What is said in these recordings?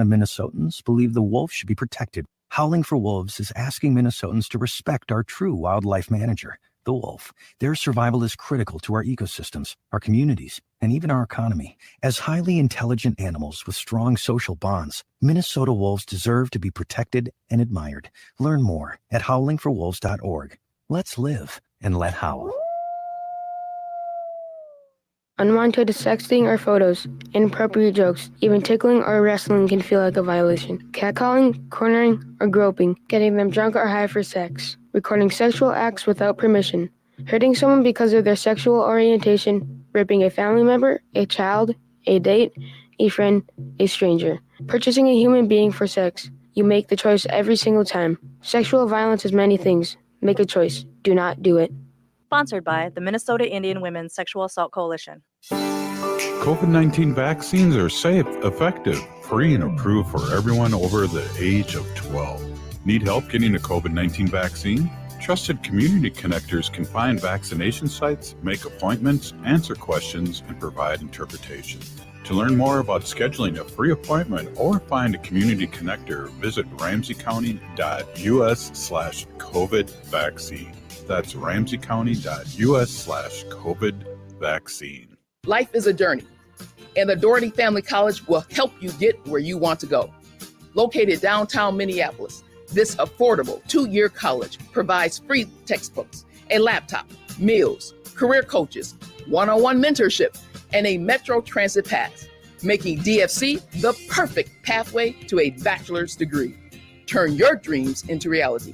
of Minnesotans believe the wolf should be protected. Howling for Wolves is asking Minnesotans to respect our true wildlife manager, the wolf. Their survival is critical to our ecosystems, our communities, and even our economy. As highly intelligent animals with strong social bonds, Minnesota wolves deserve to be protected and admired. Learn more at howlingforwolves.org. Let's live and let howl. Unwanted sexting or photos, inappropriate jokes, even tickling or wrestling can feel like a violation. Catcalling, cornering, or groping, getting them drunk or high for sex, recording sexual acts without permission, hurting someone because of their sexual orientation, raping a family member, a child, a date, a friend, a stranger, purchasing a human being for sex. You make the choice every single time. Sexual violence is many things. Make a choice. Do not do it. Sponsored by the Minnesota Indian Women's Sexual Assault Coalition. COVID-19 vaccines are safe, effective, free, and approved for everyone over the age of 12. Need help getting a COVID-19 vaccine? Trusted community connectors can find vaccination sites, make appointments, answer questions, and provide interpretation. To learn more about scheduling a free appointment or find a community connector, visit ramseycounty.us/COVID vaccine. That's ramseycounty.us/COVID vaccine. Life is a journey, and the Doherty Family College will help you get where you want to go. Located downtown Minneapolis, this affordable 2-year college provides free textbooks, a laptop, meals, career coaches, one-on-one mentorship, and a Metro Transit pass, making DFC the perfect pathway to a bachelor's degree. Turn your dreams into reality.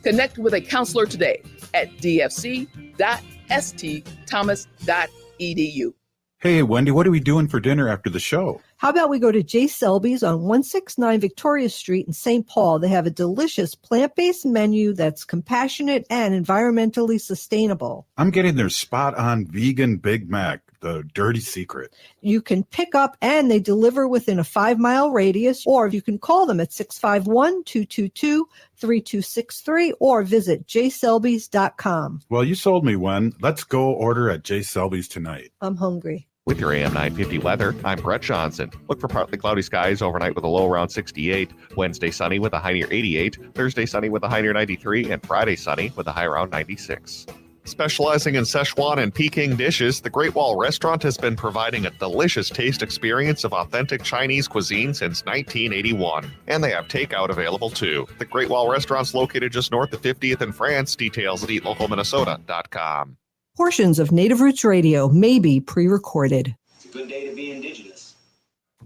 Connect with a counselor today at dfc.stthomas.edu. Hey, Wendy, what are we doing for dinner after the show? How about we go to J. Selby's on 169 Victoria Street in St. Paul? They have a delicious plant-based menu that's compassionate and environmentally sustainable. I'm getting their spot-on vegan Big Mac, the dirty secret. You can pick up and they deliver within a 5-mile radius, or you can call them at 651-222-3263 or visit jselbys.com. Well, you sold me one. Let's go order at J. Selby's tonight. I'm hungry. With your AM 950 weather, I'm Brett Johnson. Look for partly cloudy skies overnight with a low around 68. Wednesday sunny with a high near 88. Thursday sunny with a high near 93. And Friday sunny with a high around 96. Specializing in Szechuan and Peking dishes, the Great Wall Restaurant has been providing a delicious taste experience of authentic Chinese cuisine since 1981. And they have takeout available too. The Great Wall Restaurant's located just north of 50th in France. Details at eatlocalminnesota.com. Portions of Native Roots Radio may be pre-recorded. It's a good day to be indigenous.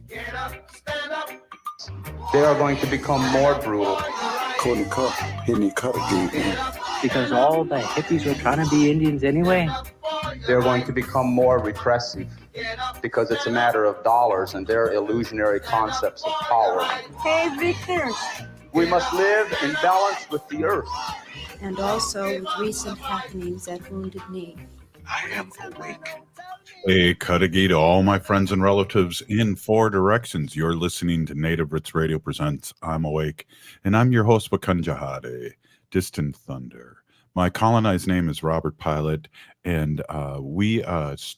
Get up, stand up. They are going to become more brutal. Couldn't cut, hitting cut again. Because all the hippies were trying to be Indians anyway. They're going to become more repressive because it's a matter of dollars and their illusionary concepts of power. Hey, Victor. We must live in balance with the earth. And also with recent happenings at Wounded Knee. I am awake. Hey, Cudahy to all my friends and relatives in 4 directions. You're listening to Native Roots Radio Presents I'm Awake, and I'm your host, Wakunjahade, Distant Thunder. My colonized name is Robert Pilot, and we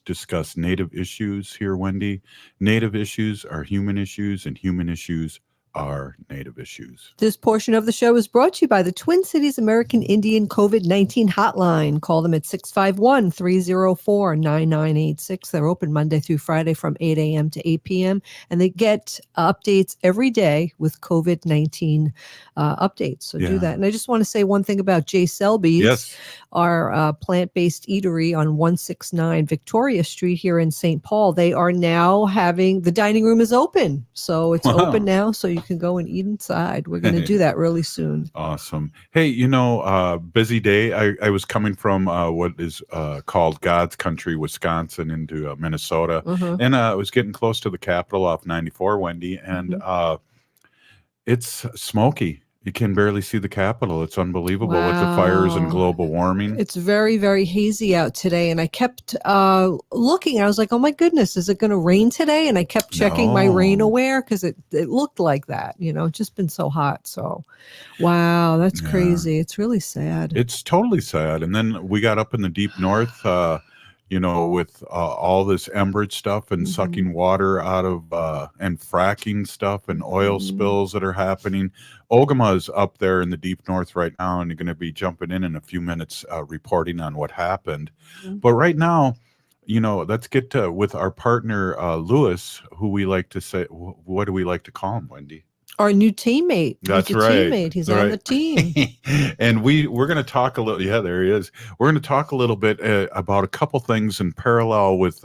discuss Native issues here, Wendy. Native issues are human issues, and human issues are Native issues. This portion of the show is brought to you by the Twin Cities American Indian COVID-19 hotline. Call them at 651-304-9986. They're open Monday through Friday from 8 a.m. to 8 p.m. And they get updates every day with COVID-19 updates. So do that. And I just want to say one thing about J. Selby's. Yes. Our plant-based eatery on 169 Victoria Street here in St. Paul. They are now having, the dining room is open. So it's open now, so you can go and eat inside. We're going to do that really soon. Awesome. Hey, busy day. I was coming from what is called God's Country, Wisconsin, into Minnesota. And I was getting close to the capital off 94, Wendy, and it's smoky. You can barely see the Capitol. It's unbelievable with the fires and global warming. It's very, very hazy out today. And I kept looking. I was like, oh, my goodness, is it going to rain today? And I kept checking my rain aware because it looked like that. It's just been so hot. So, wow, that's crazy. It's really sad. It's totally sad. And then we got up in the deep north with all this Enbridge stuff and sucking water out of and fracking stuff and oil spills that are happening. Ogama is up there in the deep north right now, and you're going to be jumping in a few minutes reporting on what happened. But right now, let's get to with our partner Lewis, who we like to say, what do we like to call him, Wendy? Our new teammate. That's He's a right. Teammate. He's on the team. And we're going to talk a little. Yeah, there he is. We're going to talk a little bit about a couple things in parallel with,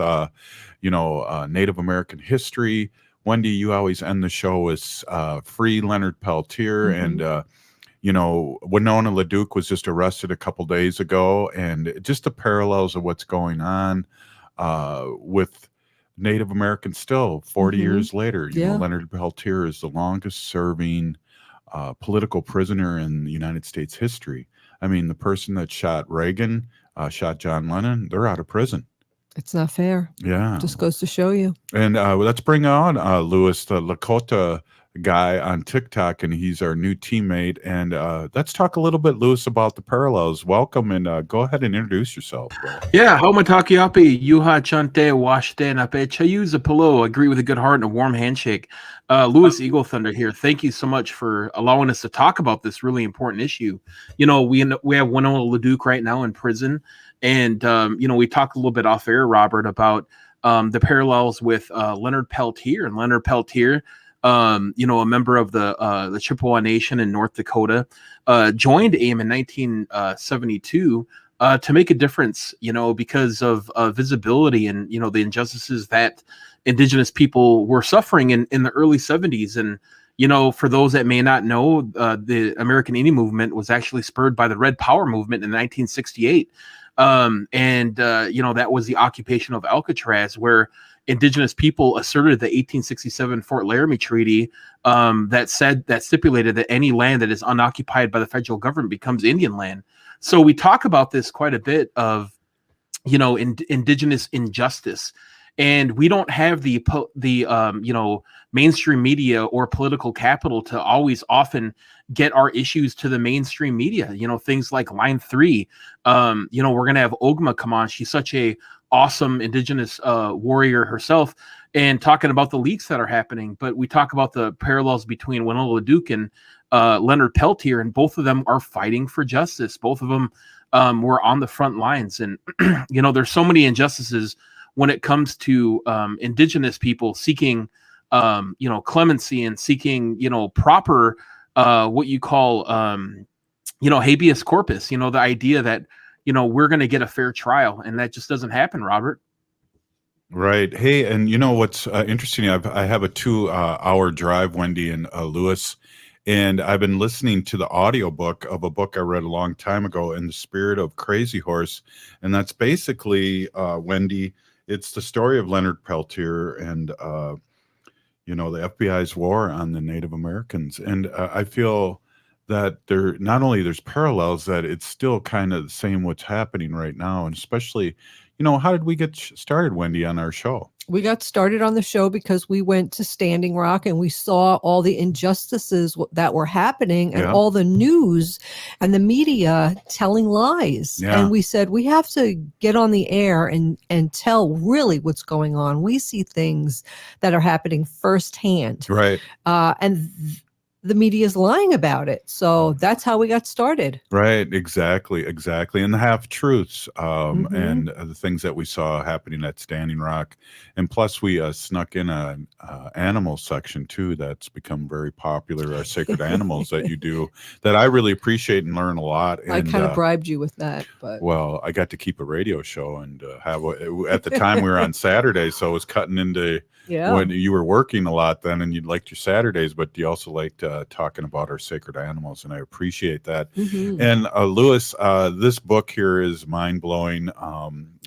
Native American history. Wendy, you always end the show with free Leonard Peltier, and Winona LaDuke was just arrested a couple days ago, and just the parallels of what's going on with Native Americans still 40 years later. Leonard Peltier is the longest serving political prisoner in the United States history. I mean, the person that shot Reagan, shot John Lennon, they're out of prison. It's not fair. Yeah. Just goes to show you. And let's bring on Louis, the Lakota guy on TikTok, and he's our new teammate. And let's talk a little bit, Louis, about the parallels. Welcome, and go ahead and introduce yourself, bro. Yeah, Haumatakiapi, Yuha Chante, Washte, Nape, Chayuza Palo, agree with a good heart and a warm handshake. Louis Eagle Thunder here. Thank you so much for allowing us to talk about this really important issue. We have Winona LaDuke right now in prison. And, we talked a little bit off air, Robert, about the parallels with Leonard Peltier. And Leonard Peltier, a member of the Chippewa Nation in North Dakota, joined AIM in 1972 to make a difference, because of visibility and, the injustices that Indigenous people were suffering in the early 70s. And, for those that may not know, the American Indian movement was actually spurred by the Red Power movement in 1968. That was the occupation of Alcatraz, where Indigenous people asserted the 1867 Fort Laramie Treaty that stipulated that any land that is unoccupied by the federal government becomes Indian land. So we talk about this quite a bit of, Indigenous injustice, and we don't have the mainstream media or political capital to always often get our issues to the mainstream media. Things like Line 3. We're going to have Ogma come on. She's such a awesome Indigenous warrior herself, and talking about the leaks that are happening. But we talk about the parallels between Winona LaDuke and Leonard Peltier, and both of them are fighting for justice. Both of them were on the front lines. And, there's so many injustices when it comes to Indigenous people seeking, clemency and seeking, proper what you call, habeas corpus, the idea that, we're going to get a fair trial, and that just doesn't happen, Robert. Right. Hey, and what's interesting, I have a 2-hour drive, Wendy and Louis, and I've been listening to the audiobook of a book I read a long time ago, In the Spirit of Crazy Horse. And that's basically, Wendy, it's the story of Leonard Peltier and, the FBI's war on the Native Americans. And I feel that there's parallels, that it's still kind of the same what's happening right now. And especially, how did we get started, Wendy, on our show? We got started on the show because we went to Standing Rock and we saw all the injustices that were happening, and all the news and the media telling lies. Yeah. And we said, we have to get on the air and tell really what's going on. We see things that are happening firsthand. Right. The media is lying about it. So that's how we got started. Right. Exactly. And the half-truths and the things that we saw happening at Standing Rock. And plus we snuck in an animal section too that's become very popular, our sacred animals that you do, that I really appreciate and learn a lot. And, I kind of bribed you with that. But well, I got to keep a radio show and at the time we were on Saturday, so it was cutting into when you were working a lot then, and you liked your Saturdays, but you also liked talking about our sacred animals, and I appreciate that. And Louis, this book here is mind-blowing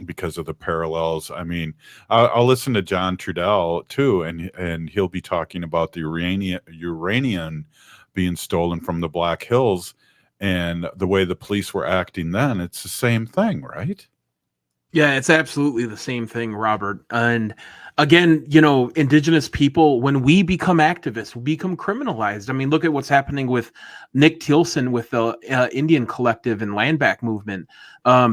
because of the parallels. I mean, I'll listen to John Trudell too, and he'll be talking about the uranium being stolen from the Black Hills, and the way the police were acting then. It's the same thing, right? Yeah, it's absolutely the same thing, Robert. And again, you know, indigenous people, when we become activists, we become criminalized. I mean, look at what's happening with Nick Tilson with the Indian Collective and Land Back movement.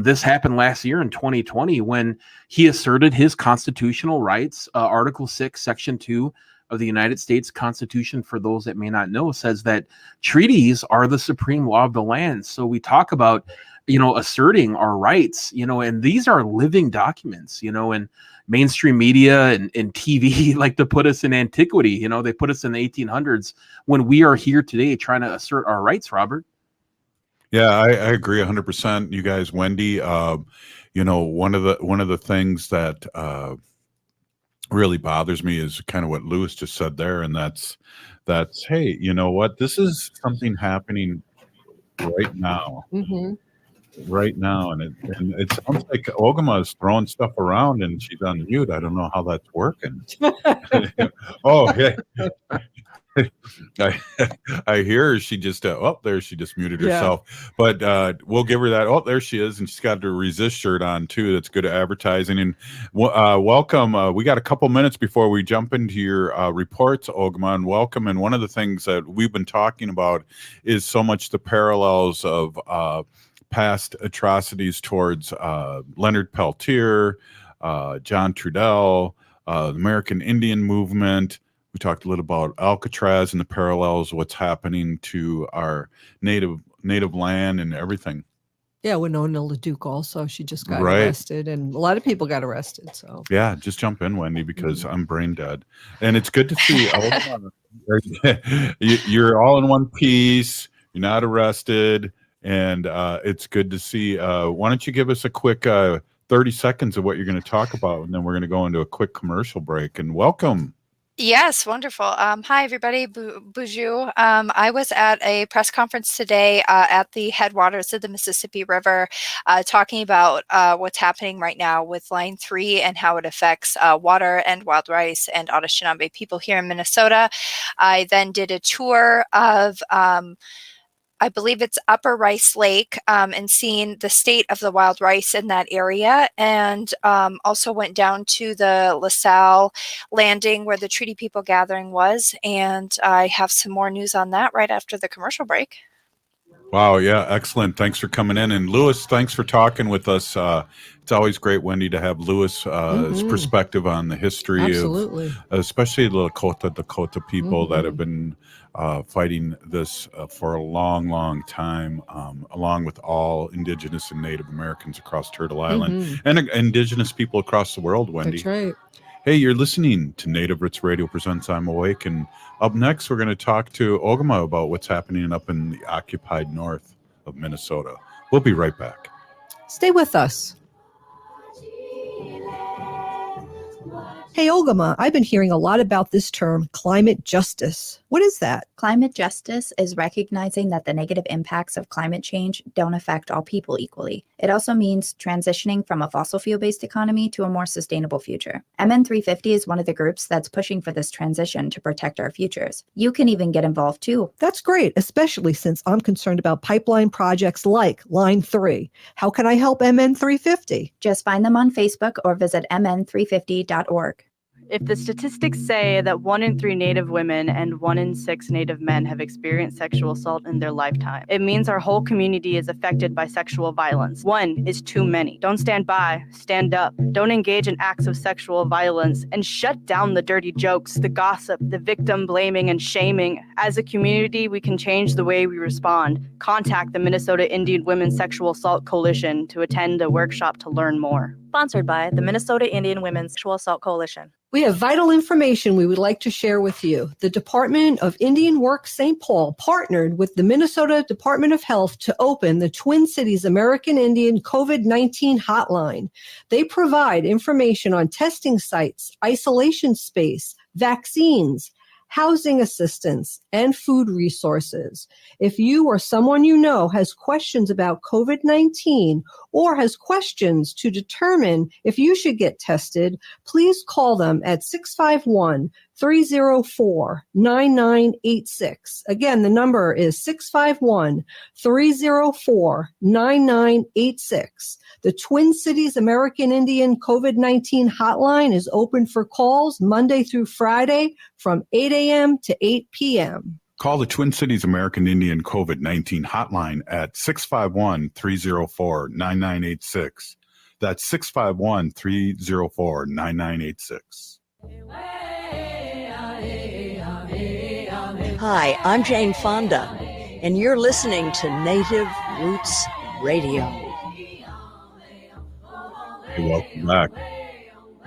This happened last year in 2020 when he asserted his constitutional rights. Article 6, Section 2 of the United States Constitution, for those that may not know, says that treaties are the supreme law of the land. So we talk about, you know, asserting our rights, you know, and these are living documents, you know, and mainstream media and TV like to put us in antiquity. You know, they put us in the 1800s when we are here today trying to assert our rights, Robert. Yeah, I agree 100%. You guys, Wendy, you know, one of the things that really bothers me is kind of what Lewis just said there, and that's hey, you know what? This is something happening right now. Mm-hmm. Right now, and it sounds like Ogama is throwing stuff around and she's on mute. I don't know how that's working. Oh, yeah. I hear her. She just there she just muted herself. But we'll give her that. Oh, there she is, and she's got her resist shirt on too. That's good advertising. And welcome. We got a couple minutes before we jump into your reports, Ogama, and welcome. And one of the things that we've been talking about is so much the parallels of past atrocities towards Leonard Peltier, John Trudell, the American Indian movement. We talked a little about Alcatraz and the parallels, what's happening to our native land and everything. Yeah, Winona LaDuke also. She just got arrested, and a lot of people got arrested. So yeah, just jump in, Wendy, because I'm brain dead. And it's good to see you're all in one piece. You're not arrested. And it's good to see. Why don't you give us a quick 30 seconds of what you're going to talk about, and then we're going to go into a quick commercial break. And welcome. Yes, wonderful. Hi, everybody. Bonjour. I was at a press conference today at the headwaters of the Mississippi River talking about what's happening right now with Line 3 and how it affects water and wild rice and Anishinaabe people here in Minnesota. I then did a tour of I believe it's Upper Rice Lake, and seeing the state of the wild rice in that area, and also went down to the LaSalle landing where the Treaty People Gathering was, and I have some more news on that right after the commercial break. Wow, yeah, excellent. Thanks for coming in. And Lewis, thanks for talking with us. It's always great, Wendy, to have Lewis' perspective on the history of especially the Dakota people that have been fighting this for a long, long time, along with all Indigenous and Native Americans across Turtle Island and Indigenous people across the world, Wendy. That's right. Hey, you're listening to Native Roots Radio Presents I'm Awake, and up next we're going to talk to Ogama about what's happening up in the occupied north of Minnesota. We'll be right back. Stay with us. Hey, Ogama, I've been hearing a lot about this term, climate justice. What is that? Climate justice is recognizing that the negative impacts of climate change don't affect all people equally. It also means transitioning from a fossil fuel-based economy to a more sustainable future. MN350 is one of the groups that's pushing for this transition to protect our futures. You can even get involved too. That's great, especially since I'm concerned about pipeline projects like Line 3. How can I help MN350? Just find them on Facebook or visit mn350.org. If the statistics say that 1 in 3 Native women and 1 in 6 Native men have experienced sexual assault in their lifetime, it means our whole community is affected by sexual violence. 1 is too many. Don't stand by, stand up. Don't engage in acts of sexual violence, and shut down the dirty jokes, the gossip, the victim blaming and shaming. As a community, we can change the way we respond. Contact the Minnesota Indian Women's Sexual Assault Coalition to attend a workshop to learn more. Sponsored by the Minnesota Indian Women's Sexual Assault Coalition. We have vital information we would like to share with you. The Department of Indian Work St. Paul partnered with the Minnesota Department of Health to open the Twin Cities American Indian COVID-19 hotline. They provide information on testing sites, isolation space, vaccines, housing assistance, and food resources. If you or someone you know has questions about COVID-19 or has questions to determine if you should get tested, please call them at 651-304-9986. Again, the number is 651-304-9986. The Twin Cities American Indian COVID-19 hotline is open for calls Monday through Friday from 8 a.m. to 8 p.m. Call the Twin Cities American Indian COVID-19 hotline at 651-304-9986. That's 651-304-9986. Hi, I'm Jane Fonda, and you're listening to Native Roots Radio. Hey, welcome back.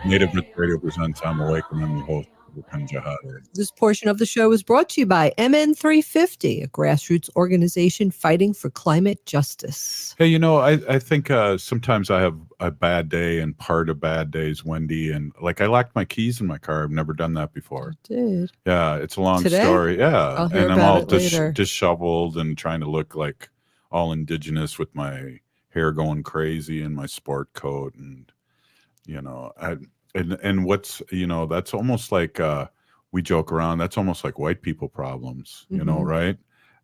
Native Roots Radio presents I'm Awake, and I'm your host, Kanjahade. This portion of the show is brought to you by MN350, a grassroots organization fighting for climate justice. Hey, I think sometimes I have a bad day, and part of bad days, Wendy, and like I locked my keys in my car. I've never done that before. Did. Yeah, it's a long Today? story. Yeah, I'll hear and I'm about all it later. disheveled and trying to look like all indigenous with my hair going crazy and my sport coat, and and what's that's almost like we joke around. That's almost like white people problems, right?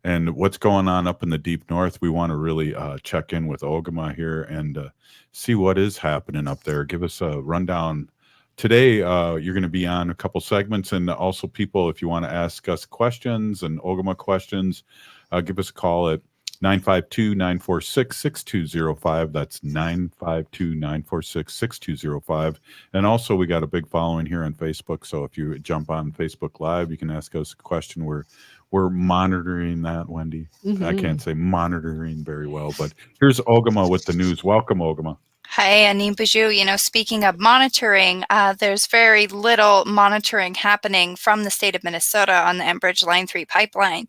And what's going on up in the deep north? We want to really check in with Ogama here and see what is happening up there. Give us a rundown. Today, you're going to be on a couple segments, and also people, if you want to ask us questions and Ogama questions, give us a call at 952-946-6205. That's 952-946-6205. And also, we got a big following here on Facebook. So if you jump on Facebook Live, you can ask us a question. We're monitoring that, Wendy. I can't say monitoring very well, but here's Ogama with the news. Welcome, Ogama. Hi, Anim Bijou. Speaking of monitoring, there's very little monitoring happening from the state of Minnesota on the Enbridge Line 3 pipeline.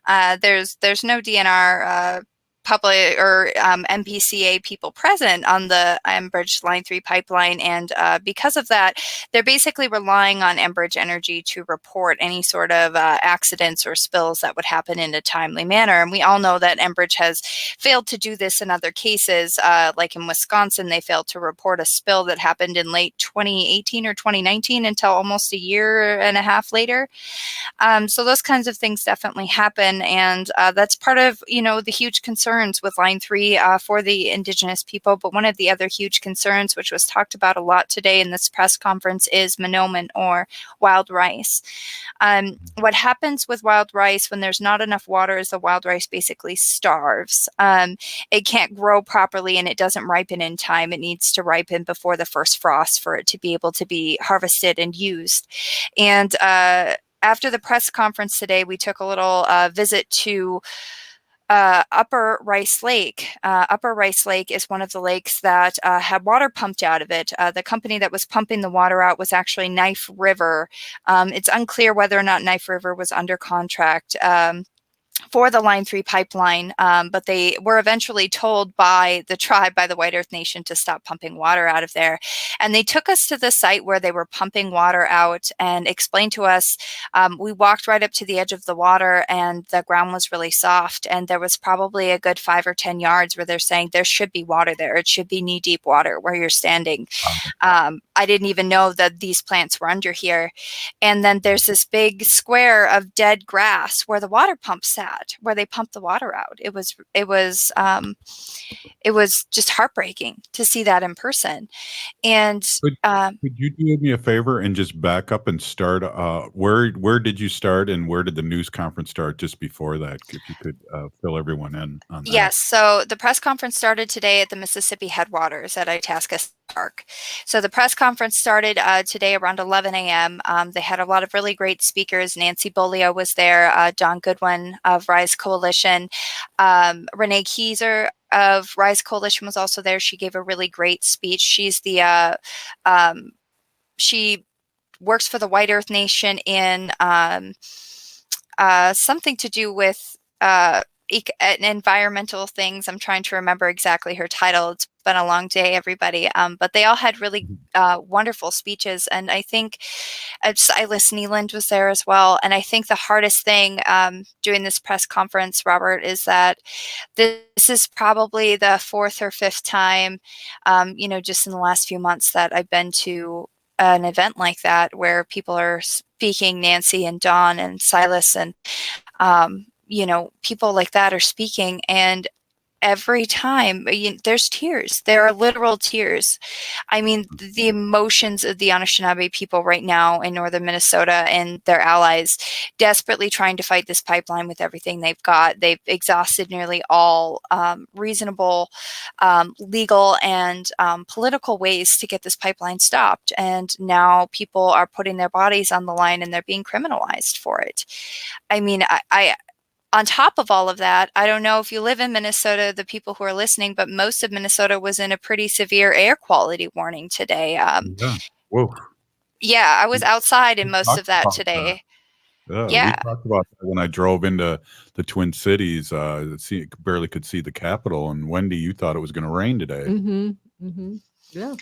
There's no DNR public or MPCA people present on the Enbridge Line 3 pipeline, and because of that, they're basically relying on Enbridge Energy to report any sort of accidents or spills that would happen in a timely manner. And we all know that Enbridge has failed to do this in other cases, like in Wisconsin, they failed to report a spill that happened in late 2018 or 2019 until almost a year and a half later. So those kinds of things definitely happen, and that's part of the huge concerns with Line 3 for the Indigenous people. But one of the other huge concerns, which was talked about a lot today in this press conference, is monomen or wild rice. What happens with wild rice when there's not enough water is the wild rice basically starves. It can't grow properly and it doesn't ripen in time. It needs to ripen before the first frost for it to be able to be harvested and used. And after the press conference today, we took a little visit to Upper Rice Lake. Upper Rice Lake is one of the lakes that had water pumped out of it. The company that was pumping the water out was actually Knife River. It's unclear whether or not Knife River was under contract for the Line 3 pipeline, but they were eventually told by the tribe, by the White Earth Nation, to stop pumping water out of there. And they took us to the site where they were pumping water out and explained to us, we walked right up to the edge of the water and the ground was really soft. And there was probably a good 5 or 10 yards where they're saying there should be water there. It should be knee-deep water where you're standing. I didn't even know that these plants were under here. And then there's this big square of dead grass where the water pump sat, where they pumped the water out. It was just heartbreaking to see that in person. And could you do me a favor and just back up and start? Where did you start, and where did the news conference start just before that? If you could fill everyone in on that. Yes. So the press conference started today at the Mississippi headwaters at Itasca Park. So the press conference started today around 11 a.m. They had a lot of really great speakers. Nancy Beaulieu was there, Don Goodwin of Rise Coalition, Renee Keyser of Rise Coalition was also there. She gave a really great speech. She's the she works for the White Earth Nation in something to do with environmental things. I'm trying to remember exactly her title. It's been a long day, everybody. But they all had really wonderful speeches. And I think Silas Neeland was there as well. And I think the hardest thing doing this press conference, Robert, is that this is probably the 4th or 5th time, just in the last few months that I've been to an event like that where people are speaking, Nancy and Dawn and Silas and people like that are speaking, and every time there's tears. There are literal tears. I mean, the emotions of the Anishinaabe people right now in northern Minnesota and their allies desperately trying to fight this pipeline with everything they've got. They've exhausted nearly all reasonable legal and political ways to get this pipeline stopped. And now people are putting their bodies on the line and they're being criminalized for it. I mean, I on top of all of that, I don't know if you live in Minnesota, the people who are listening, but most of Minnesota was in a pretty severe air quality warning today. Yeah. Whoa. Yeah, I was outside in most of that about today. Yeah, we Yeah. talked about that when I drove into the Twin Cities. Barely could see the Capitol. And Wendy, you thought it was going to rain today. Mm-hmm. Mm-hmm. Yeah.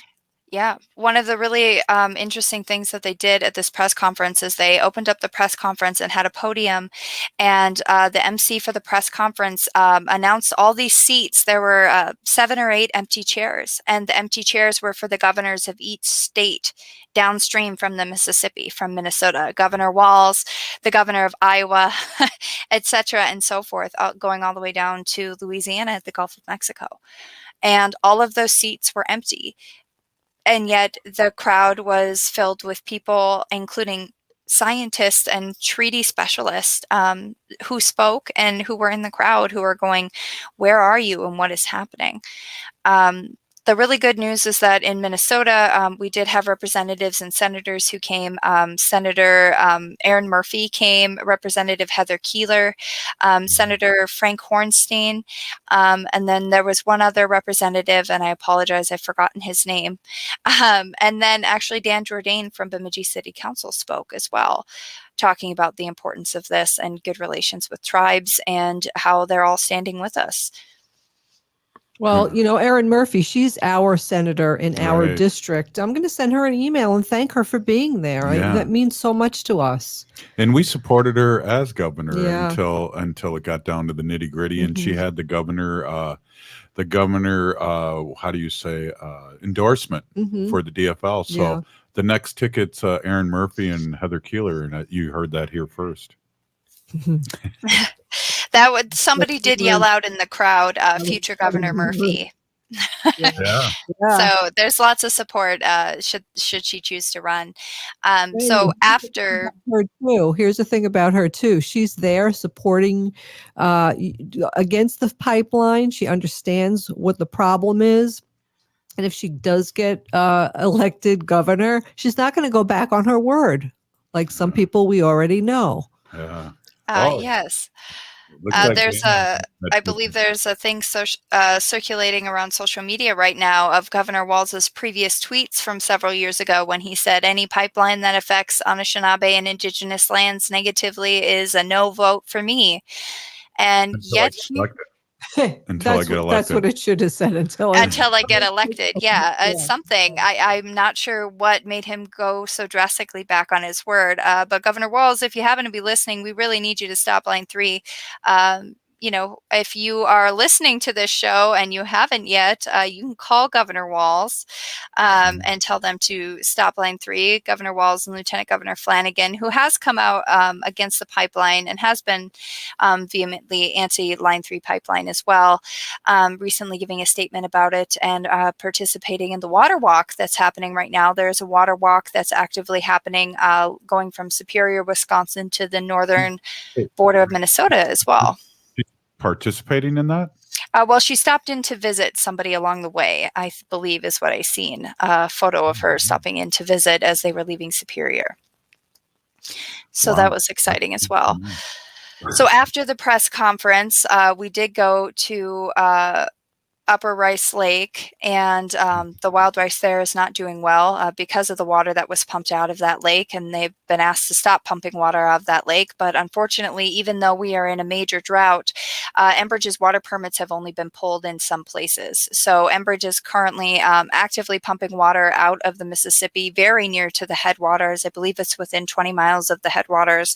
Yeah. One of the really interesting things that they did at this press conference is they opened up the press conference and had a podium, and the MC for the press conference announced all these seats. There were 7 or 8 empty chairs, and the empty chairs were for the governors of each state downstream from the Mississippi, from Minnesota, Governor Walz, the governor of Iowa, et cetera, and so forth, going all the way down to Louisiana at the Gulf of Mexico. And all of those seats were empty. And yet the crowd was filled with people, including scientists and treaty specialists who spoke and who were in the crowd, who were going, "Where are you and what is happening?" The really good news is that in Minnesota, we did have representatives and senators who came. Senator Aaron Murphy came, Representative Heather Keeler, Senator Frank Hornstein, and then there was one other representative, and I apologize, I've forgotten his name. And then actually Dan Jourdain from Bemidji City Council spoke as well, talking about the importance of this and good relations with tribes and how they're all standing with us. Well, Erin Murphy, she's our senator in our Right. district. I'm going to send her an email and thank her for being there. Yeah. That means so much to us. And we supported her as governor Yeah. until it got down to the nitty gritty, and she had the governor, how do you say, endorsement for the DFL. So Yeah. the next ticket's Aaron Murphy and Heather Keeler, and you heard that here first. Somebody did yell out in the crowd, future Governor Murphy. Yeah. So there's lots of support should she choose to run. So after her too, here's the thing about her too. She's there supporting against the pipeline. She understands what the problem is. And if she does get elected governor, she's not going to go back on her word. Like some people we already know. Yeah. Yes. Looks like I believe there's a thing circulating around social media right now of Governor Walz's previous tweets from several years ago when he said any pipeline that affects Anishinaabe and Indigenous lands negatively is a no vote for me. And yet until I get elected. That's what it should have said. Until I get elected. Yeah, something. I'm not sure what made him go so drastically back on his word. But Governor Walz, if you happen to be listening, we really need you to stop Line 3. If you are listening to this show and you haven't yet, you can call Governor Walz and tell them to stop Line 3. Governor Walz and Lieutenant Governor Flanagan, who has come out against the pipeline and has been vehemently anti-Line 3 pipeline as well, recently giving a statement about it and participating in the water walk that's happening right now. There's a water walk that's actively happening going from Superior, Wisconsin to the northern border of Minnesota as well. Participating in that? Well, she stopped in to visit somebody along the way, I believe is what I seen. A photo of her stopping in to visit as they were leaving Superior. So that was exciting as well. So after the press conference, we did go to Upper Rice Lake, and the wild rice there is not doing well because of the water that was pumped out of that lake, and they've been asked to stop pumping water out of that lake. But unfortunately, even though we are in a major drought, Enbridge's water permits have only been pulled in some places. So Enbridge is currently actively pumping water out of the Mississippi very near to the headwaters. I believe it's within 20 miles of the headwaters.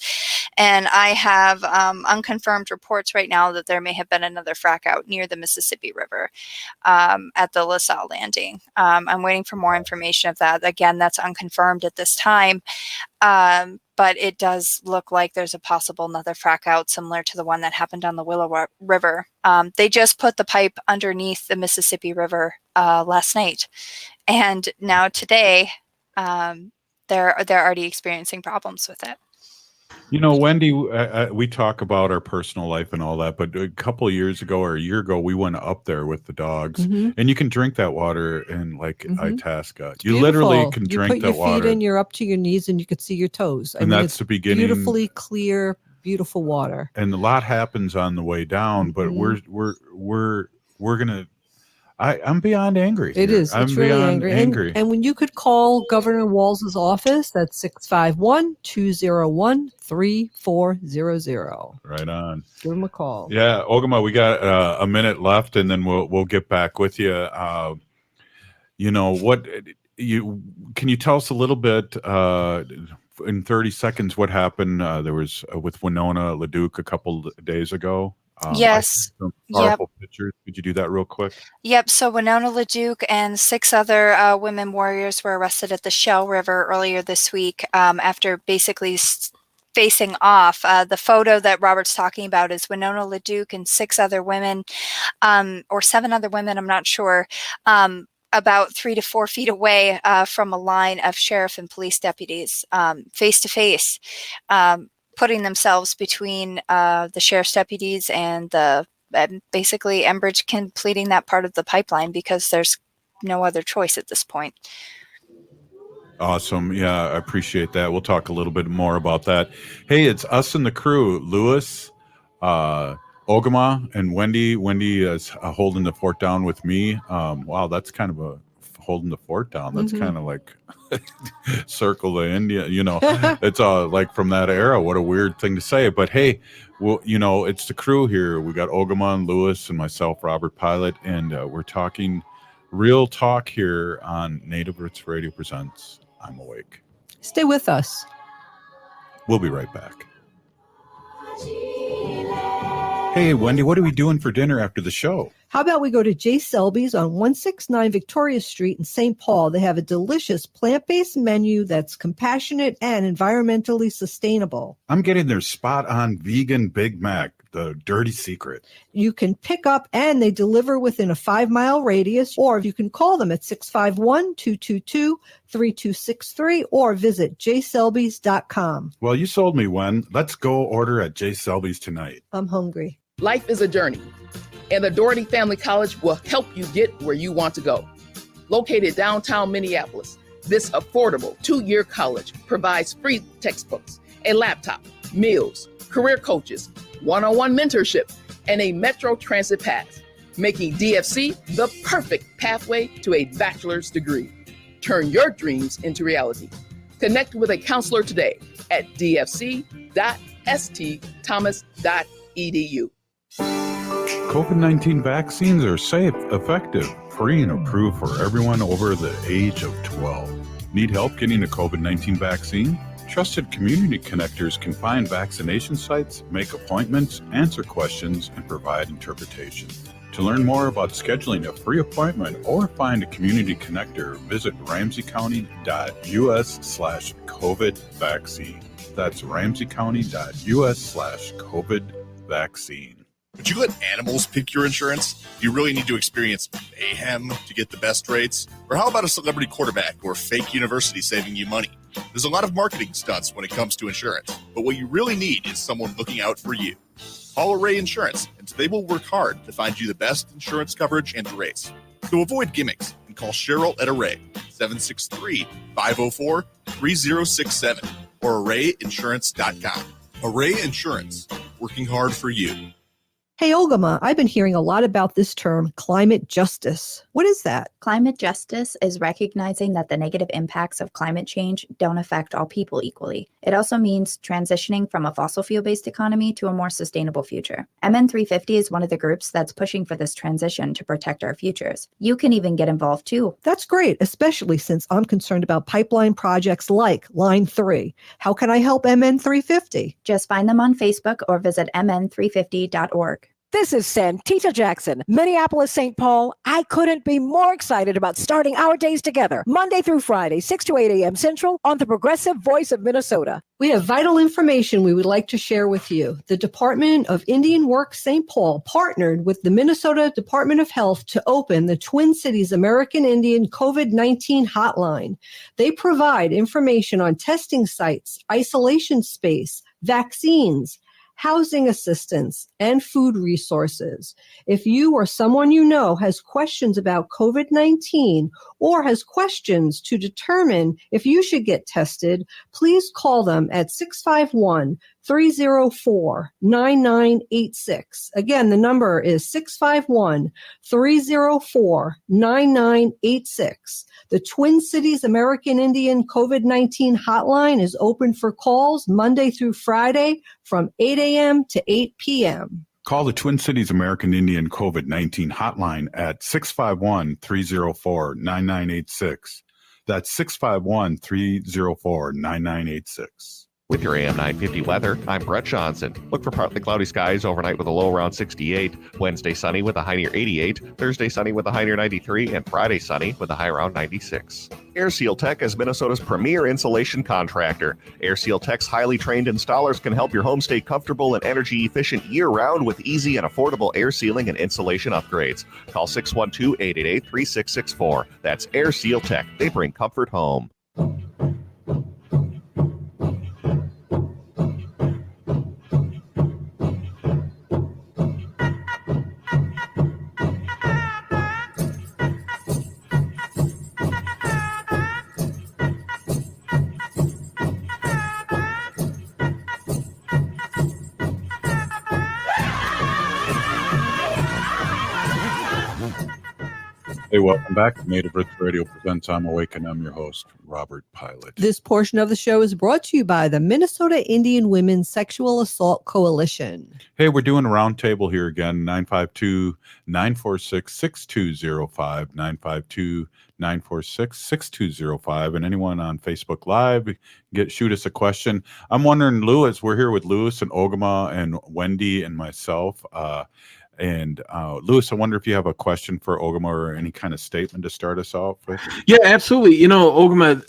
And I have unconfirmed reports right now that there may have been another frack out near the Mississippi River at the LaSalle landing. I'm waiting for more information of that. Again, that's unconfirmed at this time. but it does look like there's a possible another frack out similar to the one that happened on the Willow River. They just put the pipe underneath the Mississippi River last night, and now today they're already experiencing problems with it. You know, Wendy, we talk about our personal life and all that, but a couple of years ago or a year ago, we went up there with the dogs, and you can drink that water in like Itasca. You literally can drink that water. You put your feet in, you're up to your knees, and you can see your toes. And that's it's the beginning. Beautifully clear, beautiful water. And a lot happens on the way down, but we're gonna. I'm beyond angry. It is. It's really angry. And when you could call Governor Walz's office, that's 651-201-3400. Right on. Give him a call. Yeah, Ogama, we got a minute left, and then we'll get back with you. You know what? Can you tell us a little bit in 30 seconds what happened? There was with Winona LaDuke a couple days ago. Yes. Some powerful pictures. Could you do that real quick? Yep. So Winona LaDuke and 6 other women warriors were arrested at the Shell River earlier this week after basically facing off. The photo that Robert's talking about is Winona LaDuke and 6 other women, or 7 other women, I'm not sure, about 3 to 4 feet away from a line of sheriff and police deputies, face to face, putting themselves between the sheriff's deputies and basically Enbridge completing that part of the pipeline because there's no other choice at this point. Awesome. Yeah, I appreciate that. We'll talk a little bit more about that. Hey, it's us and the crew. Lewis, Ogama, and Wendy. Wendy is holding the fort down with me. Wow, that's kind of a holding the fort down. That's kind of like Circle of India, you know. It's like from that era. What a weird thing to say, but hey, well, you know, it's the crew here. We got Ogama, Lewis, and myself, Robert Pilot, and we're talking real talk here on Native Roots Radio Presents I'm Awake. Stay with us. We'll be right back. Hey, Wendy, what are we doing for dinner after the show? How about we go to J. Selby's on 169 Victoria Street in St. Paul? They have a delicious plant-based menu that's compassionate and environmentally sustainable. I'm getting their spot-on vegan Big Mac, the dirty secret. You can pick up and they deliver within a 5-mile radius, or you can call them at 651-222-3263 or visit jselbys.com. Well, you sold me, Wen. Let's go order at J. Selby's tonight. I'm hungry. Life is a journey, and the Doherty Family College will help you get where you want to go. Located downtown Minneapolis, this affordable 2-year college provides free textbooks, a laptop, meals, career coaches, one-on-one mentorship, and a Metro Transit pass, making DFC the perfect pathway to a bachelor's degree. Turn your dreams into reality. Connect with a counselor today at dfc.stthomas.edu. COVID-19 vaccines are safe, effective, free, and approved for everyone over the age of 12. Need help getting a COVID-19 vaccine? Trusted community connectors can find vaccination sites, make appointments, answer questions, and provide interpretation. To learn more about scheduling a free appointment or find a community connector, visit ramseycounty.us/COVID vaccine. That's ramseycounty.us/COVID vaccine. Would you let animals pick your insurance? Do you really need to experience mayhem to get the best rates? Or how about a celebrity quarterback or fake university saving you money? There's a lot of marketing stunts when it comes to insurance, but what you really need is someone looking out for you. Call Array Insurance, and they will work hard to find you the best insurance coverage and rates. So avoid gimmicks and call Cheryl at Array, 763-504-3067 or arrayinsurance.com. Array Insurance, working hard for you. Hey, Ogama, I've been hearing a lot about this term, climate justice. What is that? Climate justice is recognizing that the negative impacts of climate change don't affect all people equally. It also means transitioning from a fossil fuel-based economy to a more sustainable future. MN350 is one of the groups that's pushing for this transition to protect our futures. You can even get involved too. That's great, especially since I'm concerned about pipeline projects like Line 3. How can I help MN350? Just find them on Facebook or visit mn350.org. This is Santita Jackson, Minneapolis, St. Paul. I couldn't be more excited about starting our days together, Monday through Friday, 6 to 8 a.m. Central on the Progressive Voice of Minnesota. We have vital information we would like to share with you. The Department of Indian Work St. Paul partnered with the Minnesota Department of Health to open the Twin Cities American Indian COVID-19 hotline. They provide information on testing sites, isolation space, vaccines, housing assistance, and food resources. If you or someone you know has questions about COVID-19 or has questions to determine if you should get tested, please call them at 651-304-9986. Again, the number is 651-304-9986. The Twin Cities American Indian COVID-19 hotline is open for calls Monday through Friday from 8 a.m. to 8 p.m. Call the Twin Cities American Indian COVID-19 hotline at 651-304-9986. That's 651-304-9986. With your AM 950 weather, I'm Brett Johnson. Look for partly cloudy skies overnight with a low around 68. Wednesday sunny with a high near 88. Thursday sunny with a high near 93. And Friday sunny with a high around 96. Air Seal Tech is Minnesota's premier insulation contractor. Air Seal Tech's highly trained installers can help your home stay comfortable and energy efficient year-round with easy and affordable air sealing and insulation upgrades. Call 612-888-3664. That's Air Seal Tech. They bring comfort home. Hey, welcome back to Native Roots Radio Presents I'm Awake, and I'm your host, Robert Pilot. This portion of the show is brought to you by the Minnesota Indian Women's Sexual Assault Coalition. Hey, we're doing a roundtable here again, 952-946-6205, 952-946-6205, and anyone on Facebook Live, shoot us a question. I'm wondering, Lewis, we're here with Lewis and Ogama and Wendy and myself, and Lewis, I wonder if you have a question for Ogama or any kind of statement to start us off with. Yeah, absolutely. You know, Ogama,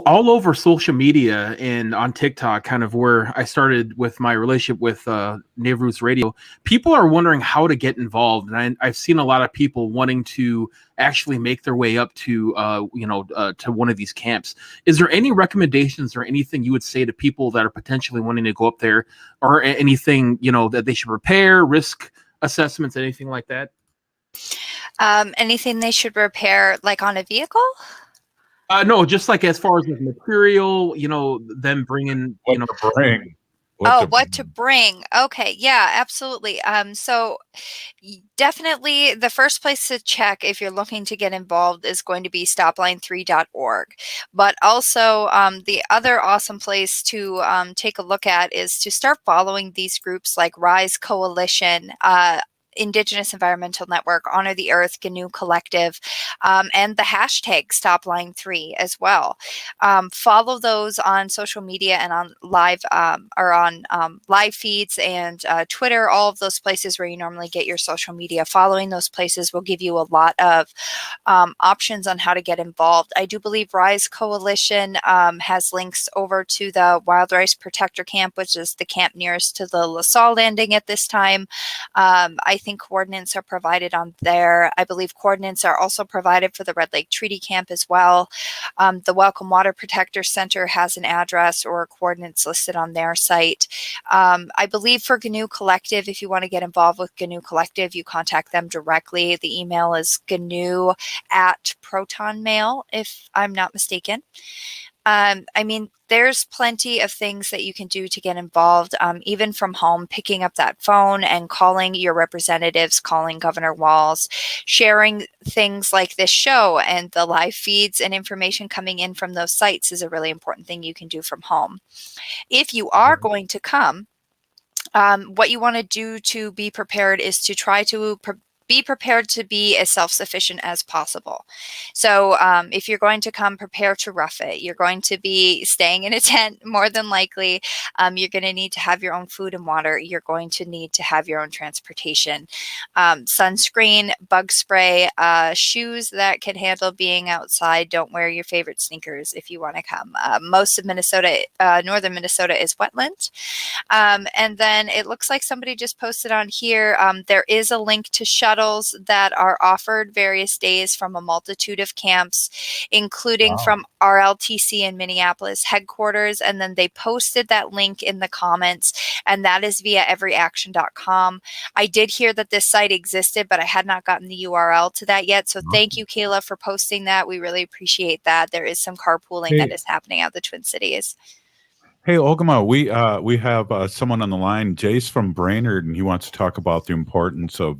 all over social media and on TikTok, kind of where I started with my relationship with Native Roots Radio, people are wondering how to get involved. And I've seen a lot of people wanting to actually make their way up to, to one of these camps. Is there any recommendations or anything you would say to people that are potentially wanting to go up there, or anything, that they should prepare, risk assessments, anything like that? Anything they should repair, like on a vehicle? No, just like as far as the material, them bringing, What to bring. Okay. Yeah, absolutely. So definitely the first place to check if you're looking to get involved is going to be stopline3.org. But also the other awesome place to take a look at is to start following these groups like Rise Coalition, Indigenous Environmental Network, Honor the Earth, GNU Collective, and the hashtag StopLine3 as well. Follow those on social media and on live live feeds and Twitter, all of those places where you normally get your social media. Following those places will give you a lot of options on how to get involved. I do believe Rise Coalition has links over to the Wild Rice Protector Camp, which is the camp nearest to the LaSalle Landing at this time. I think coordinates are provided on there. I believe coordinates are also provided for the Red Lake Treaty Camp as well. The Welcome Water Protector Center has an address or coordinates listed on their site. I believe for GNU Collective, if you want to get involved with GNU Collective, you contact them directly. The email is gnu@protonmail, if I'm not mistaken. There's plenty of things that you can do to get involved, even from home, picking up that phone and calling your representatives, calling Governor Walz, sharing things like this show and the live feeds and information coming in from those sites is a really important thing you can do from home. If you are going to come, what you want to do to be prepared is to try to be prepared to be as self-sufficient as possible. So if you're going to come, prepare to rough it. You're going to be staying in a tent more than likely. You're going to need to have your own food and water. You're going to need to have your own transportation, sunscreen, bug spray, shoes that can handle being outside. Don't wear your favorite sneakers if you want to come. Most of Minnesota, northern Minnesota is wetland. And then it looks like somebody just posted on here, there is a link to shuttles that are offered various days from a multitude of camps, including from RLTC in Minneapolis headquarters. And then they posted that link in the comments, and that is via everyaction.com. I did hear that this site existed, but I had not gotten the URL to that yet. So thank you, Kayla, for posting that. We really appreciate that. There is some carpooling that is happening out the Twin Cities. Hey, Ogama, we have someone on the line, Jace from Brainerd, and he wants to talk about the importance of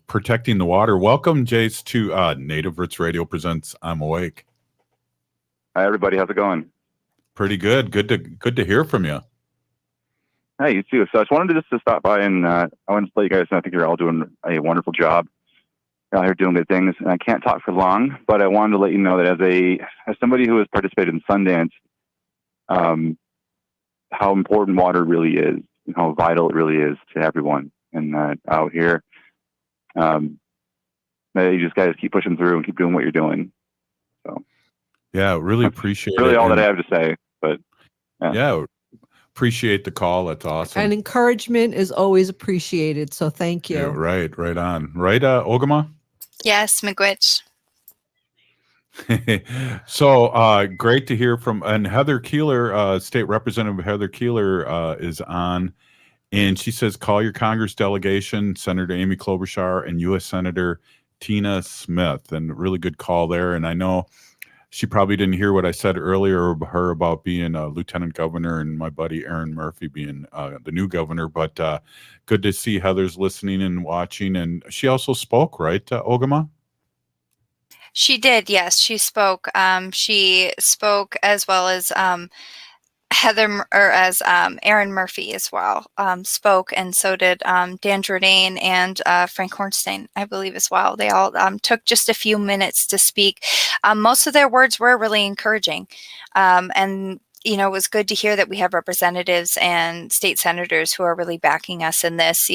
protecting the water. Welcome, Jace, to Native Roots Radio presents I'm Awake. Hi, everybody. How's it going? Pretty good. Good to hear from you. Hey, you too. So I just wanted to stop by and I wanted to let you guys know I think you're all doing a wonderful job out here doing good things. And I can't talk for long, but I wanted to let you know that as somebody who has participated in Sundance, how important water really is and how vital it really is to everyone. And out here, that you just guys keep pushing through and keep doing what you're doing. So yeah, really appreciate really it. all that I have to say. But yeah, appreciate the call. That's awesome. And encouragement is always appreciated. So thank you. Yeah, right on. Right, Ogama? Yes, Miigwech. So great to hear from, and Heather Keeler, State Representative Heather Keeler is on, and she says call your Congress delegation, Senator Amy Klobuchar and U.S. Senator Tina Smith, and really good call there. And I know she probably didn't hear what I said earlier about her about being a lieutenant governor and my buddy Aaron Murphy being the new governor, but good to see Heather's listening and watching. And she also spoke, right, Ogama? She did, yes. She spoke. She spoke as well as Aaron Murphy as well spoke, and so did Dan Jourdain and Frank Hornstein, I believe, as well. They all took just a few minutes to speak. Most of their words were really encouraging, and it was good to hear that we have representatives and state senators who are really backing us in this.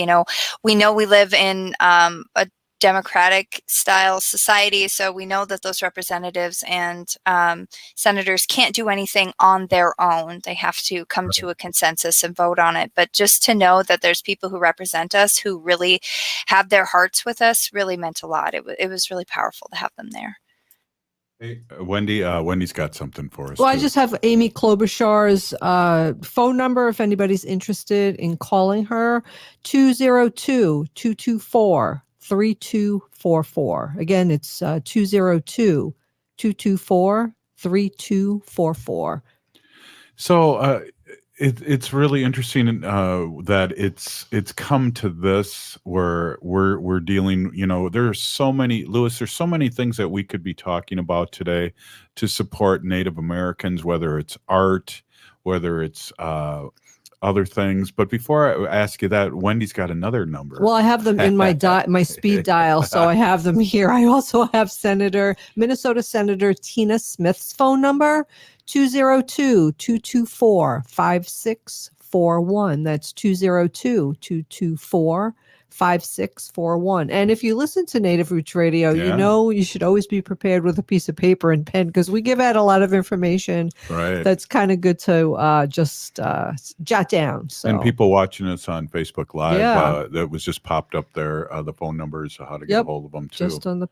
We know we live in a democratic style society, so we know that those representatives and senators can't do anything on their own. They have to come to a consensus and vote on it. But just to know that there's people who represent us who really have their hearts with us really meant a lot. It was really powerful to have them there. Hey, Wendy's got something for us. Well, too. I just have Amy Klobuchar's phone number if anybody's interested in calling her, 202-224-3244. Again, it's 202-224-3244. So it's really interesting that it's come to this where we're dealing. There's so many, Lewis. There's so many things that we could be talking about today to support Native Americans, whether it's art, whether it's other things. But before I ask you that, Wendy's got another number. Well, I have them in my my speed dial, so I have them here. I also have Minnesota Senator Tina Smith's phone number, 202-224-5641. That's 202-224-5641. And if you listen to Native Roots Radio, you should always be prepared with a piece of paper and pen, because we give out a lot of information that's kind of good to just jot down. So. And people watching us on Facebook Live, that was just popped up there, the phone numbers, how to get a hold of them too. Just on the,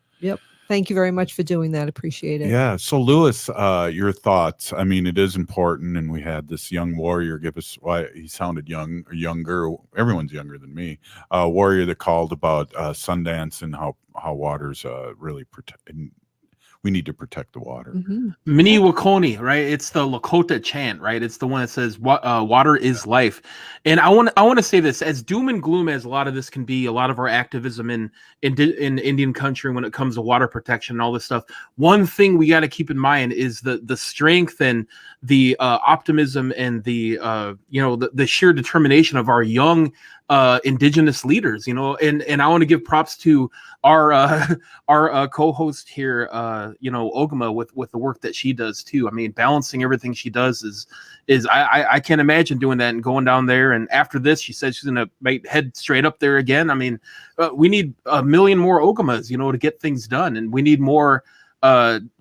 Thank you very much for doing that. Appreciate it. Yeah. So, Lewis, your thoughts? I mean, it is important. And we had this young warrior give us, he sounded younger. Everyone's younger than me. Warrior that called about Sundance and how water's really we need to protect the water. Mini Wakoni, right? It's the Lakota chant, right? It's the one that says water is life. And I want to say this, as doom and gloom as a lot of this can be, a lot of our activism in Indian country when it comes to water protection and all this stuff, one thing we got to keep in mind is the strength and the optimism and the sheer determination of our young indigenous leaders, and I want to give props to our co-host here, Ogama, with the work that she does too. I mean, balancing everything she does is I can't imagine doing that and going down there. And after this, she said she's gonna head straight up there again. I mean, we need a million more Ogamas, to get things done, and we need more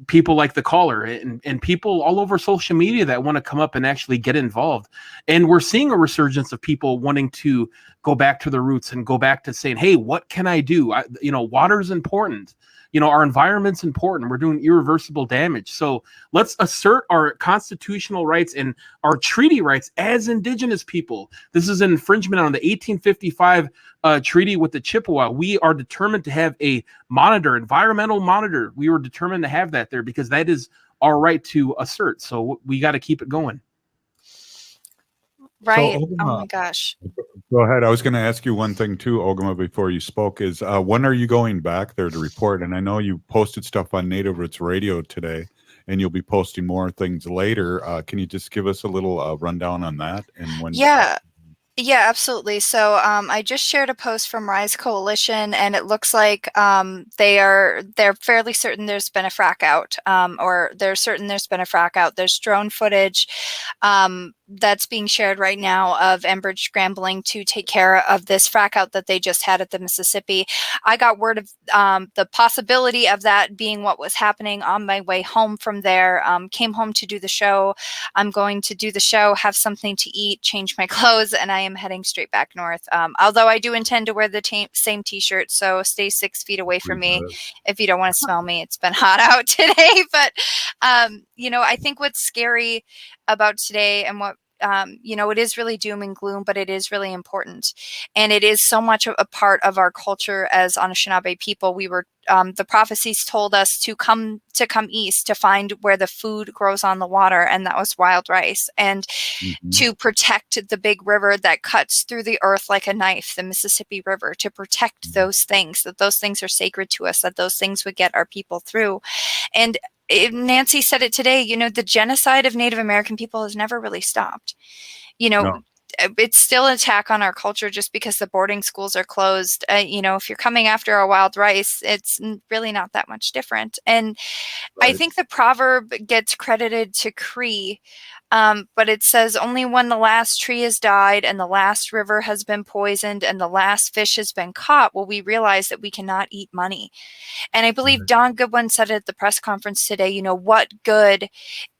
people like the caller and people all over social media that want to come up and actually get involved. And we're seeing a resurgence of people wanting to go back to their roots and go back to saying, hey, what can I do? Water's important. Our environment's important. We're doing irreversible damage. So let's assert our constitutional rights and our treaty rights as indigenous people. This is an infringement on the 1855 treaty with the Chippewa. We are determined to have a environmental monitor. We were determined to have that there because that is our right to assert. So we got to keep it going. Right. So, oh my gosh. Go ahead. I was going to ask you one thing too, Ogama, before you spoke, is when are you going back there to report? And I know you posted stuff on Native Roots Radio today, and you'll be posting more things later. Can you just give us a little rundown on that? And when? Yeah, absolutely. So I just shared a post from Rise Coalition, and it looks like they're fairly certain there's been a frack out, or they're certain there's been a frack out. There's drone footage that's being shared right now of Enbridge scrambling to take care of this frack out that they just had at the Mississippi. I got word of the possibility of that being what was happening on my way home from there. Came home to do the show. I'm going to do the show, have something to eat, change my clothes, and I am heading straight back north. Although I do intend to wear the same t-shirt, so stay 6 feet away from me if you don't want to smell me. It's been hot out today, but I think what's scary about today and what it is really doom and gloom, but it is really important. And it is so much a part of our culture as Anishinaabe people. We were, the prophecies told us to come east to find where the food grows on the water. And that was wild rice. And to protect the big river that cuts through the earth like a knife, the Mississippi River, to protect those things, that those things are sacred to us, that those things would get our people through. And Nancy said it today, the genocide of Native American people has never really stopped. No. It's still an attack on our culture just because the boarding schools are closed. If you're coming after our wild rice, it's really not that much different. And I think the proverb gets credited to Cree, but it says only when the last tree has died and the last river has been poisoned and the last fish has been caught will we realize that we cannot eat money. And I believe Don Goodwin said it at the press conference today, what good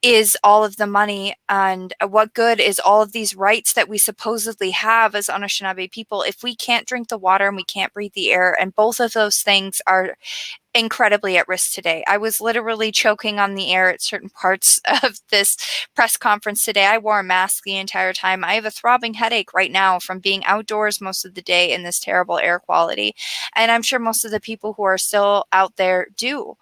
is all of the money and what good is all of these rights that we supposedly have as Anishinaabe people if we can't drink the water and we can't breathe the air? And both of those things are incredibly at risk today. I was literally choking on the air at certain parts of this press conference today. I wore a mask the entire time. I have a throbbing headache right now from being outdoors most of the day in this terrible air quality. And I'm sure most of the people who are still out there do.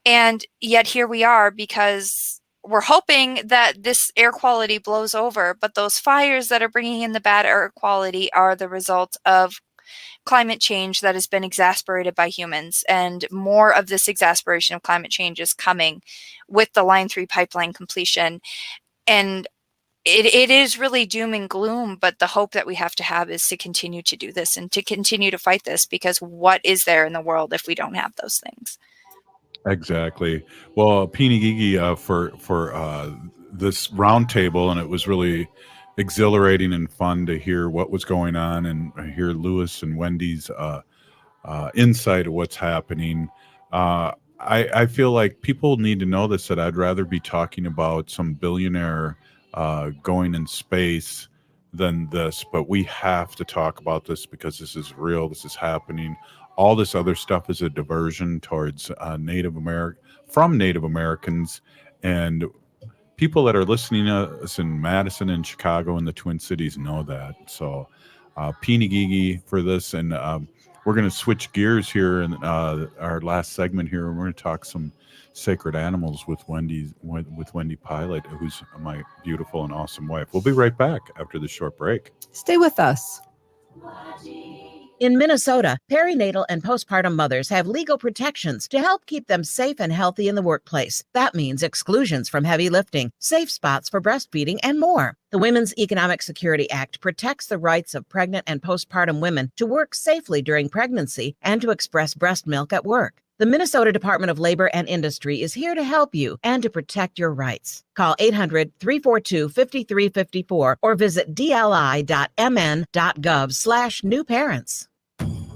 And yet here we are because we're hoping that this air quality blows over, but those fires that are bringing in the bad air quality are the result of climate change that has been exacerbated by humans, and more of this exacerbation of climate change is coming with the Line 3 pipeline completion. And it is really doom and gloom, but the hope that we have to have is to continue to do this and to continue to fight this, because what is there in the world if we don't have those things? Exactly. Well, Pinigigi, for this roundtable, and it was really exhilarating and fun to hear what was going on and hear Lewis and Wendy's insight of what's happening. I feel like people need to know this, that I'd rather be talking about some billionaire going in space than this, but we have to talk about this because this is real. This is happening. All this other stuff is a diversion towards Native Americans and people that are listening to us in Madison and Chicago and the Twin Cities know that. So Pinigigi for this, and we're going to switch gears here in our last segment here, and we're going to talk some sacred animals with Wendy Pilot, who's my beautiful and awesome wife. We'll be right back after this short break. Stay with us. In Minnesota, perinatal and postpartum mothers have legal protections to help keep them safe and healthy in the workplace. That means exclusions from heavy lifting, safe spots for breastfeeding, and more. The Women's Economic Security Act protects the rights of pregnant and postpartum women to work safely during pregnancy and to express breast milk at work. The Minnesota Department of Labor and Industry is here to help you and to protect your rights. Call 800-342-5354 or visit dli.mn.gov/new parents.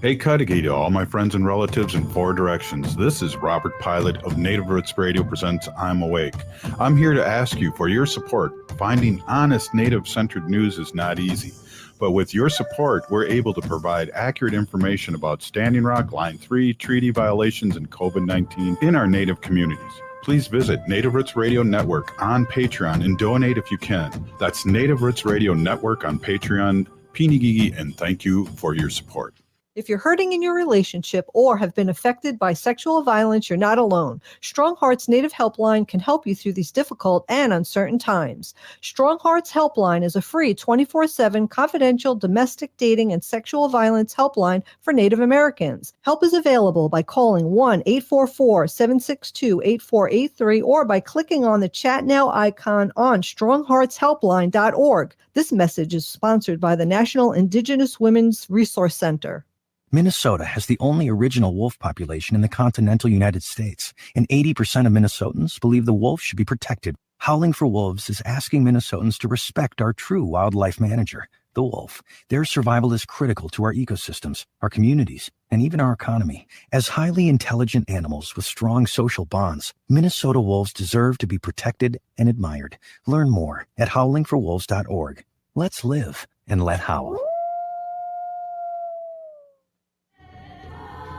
Hey, Cudahy to all my friends and relatives in four directions. This is Robert Pilot of Native Roots Radio presents I'm Awake. I'm here to ask you for your support. Finding honest Native-centered news is not easy. But with your support, we're able to provide accurate information about Standing Rock, Line 3, treaty violations, and COVID-19 in our Native communities. Please visit Native Roots Radio Network on Patreon and donate if you can. That's Native Roots Radio Network on Patreon. Pinigigi, and thank you for your support. If you're hurting in your relationship or have been affected by sexual violence, you're not alone. Strong Hearts Native Helpline can help you through these difficult and uncertain times. Strong Hearts Helpline is a free 24/7 confidential domestic dating and sexual violence helpline for Native Americans. Help is available by calling 1-844-762-8483 or by clicking on the Chat Now icon on strongheartshelpline.org. This message is sponsored by the National Indigenous Women's Resource Center. Minnesota has the only original wolf population in the continental United States, and 80% of Minnesotans believe the wolf should be protected. Howling for Wolves is asking Minnesotans to respect our true wildlife manager, the wolf. Their survival is critical to our ecosystems, our communities, and even our economy. As highly intelligent animals with strong social bonds, Minnesota wolves deserve to be protected and admired. Learn more at howlingforwolves.org. Let's live and let howl.